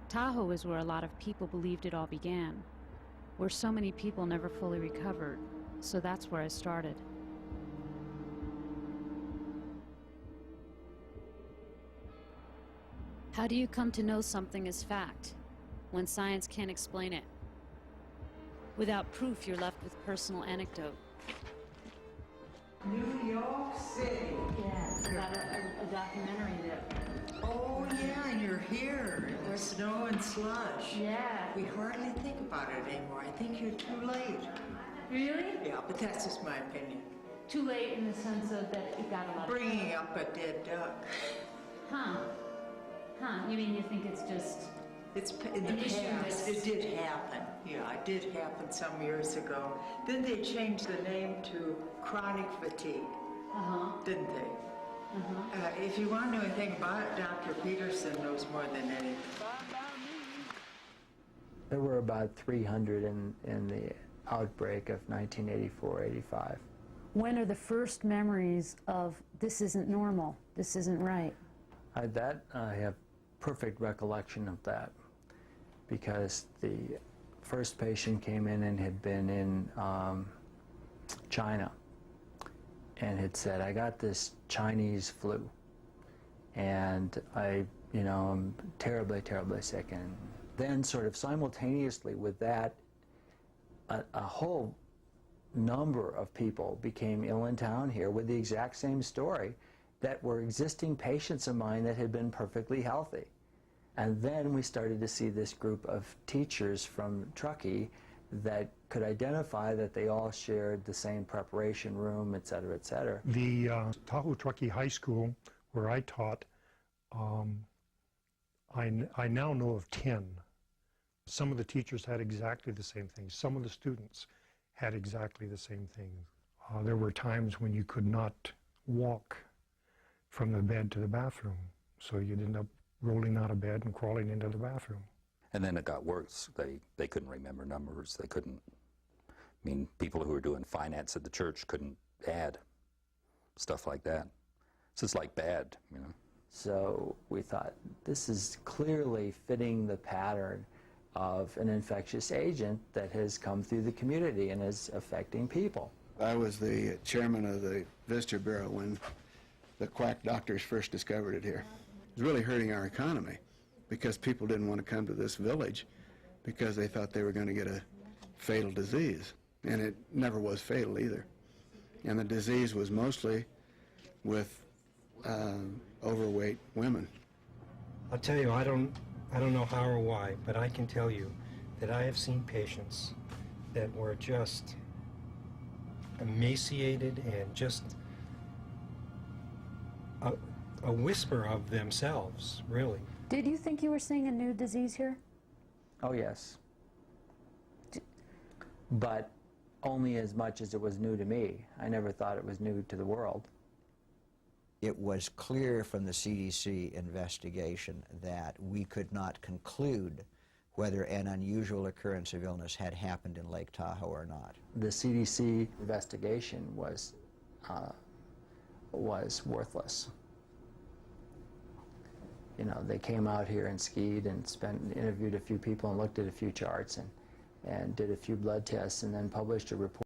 Tahoe is where a lot of people believed it all began, where so many people never fully recovered, so that's where I started. How do you come to know something is fact, when science can't explain it? Without proof, you're left with personal anecdote. New York City. Yeah, it's about a documentary that... Oh, yeah, and you're here in the snow and slush. Yeah. We hardly think about it anymore. I think you're too late. Really? Yeah, but that's just my opinion. Too late in the sense of that it got a lot of... Bringing up a dead duck. Huh. Huh, you mean you think it's just... It's in the past. It did happen. Yeah, it did happen some years ago. Then they changed the name to chronic fatigue. Didn't they? If you want to know anything about it, Dr. Peterson knows more than anything. There were about 300 in the outbreak of 1984-85. When are the first memories of this isn't normal, this isn't right? I have perfect recollection of that, because the first patient came in and had been in China and had said, I got this Chinese flu and I'm terribly, terribly sick. And then sort of simultaneously with that, a whole number of people became ill in town here with the exact same story, that were existing patients of mine that had been perfectly healthy. And then we started to see this group of teachers from Truckee that could identify that they all shared the same preparation room, et cetera, et cetera. The Tahoe Truckee High School, where I taught, I now know of 10. Some of the teachers had exactly the same things. Some of the students had exactly the same things. There were times when you could not walk from the bed to the bathroom, so you'd end up rolling out of bed and crawling into the bathroom. And then it got worse. They couldn't remember numbers. They couldn't, I mean, people who were doing finance at the church couldn't add, stuff like that. So it's like bad, you know. So we thought, this is clearly fitting the pattern of an infectious agent that has come through the community and is affecting people. I was the chairman of the Visitor Bureau when the quack doctors first discovered it here. It was really hurting our economy because people didn't want to come to this village because they thought they were going to get a fatal disease. And it never was fatal either. And the disease was mostly with overweight women. I'll tell you, I don't know how or why, but I can tell you that I have seen patients that were just emaciated and just a whisper of themselves, really. Did you think you were seeing a new disease here? Oh, yes. But only as much as it was new to me. I never thought it was new to the world. It was clear from the CDC investigation that we could not conclude whether an unusual occurrence of illness had happened in Lake Tahoe or not. The CDC investigation was worthless. You know, they came out here and skied and interviewed a few people and looked at a few charts and did a few blood tests and then published a report.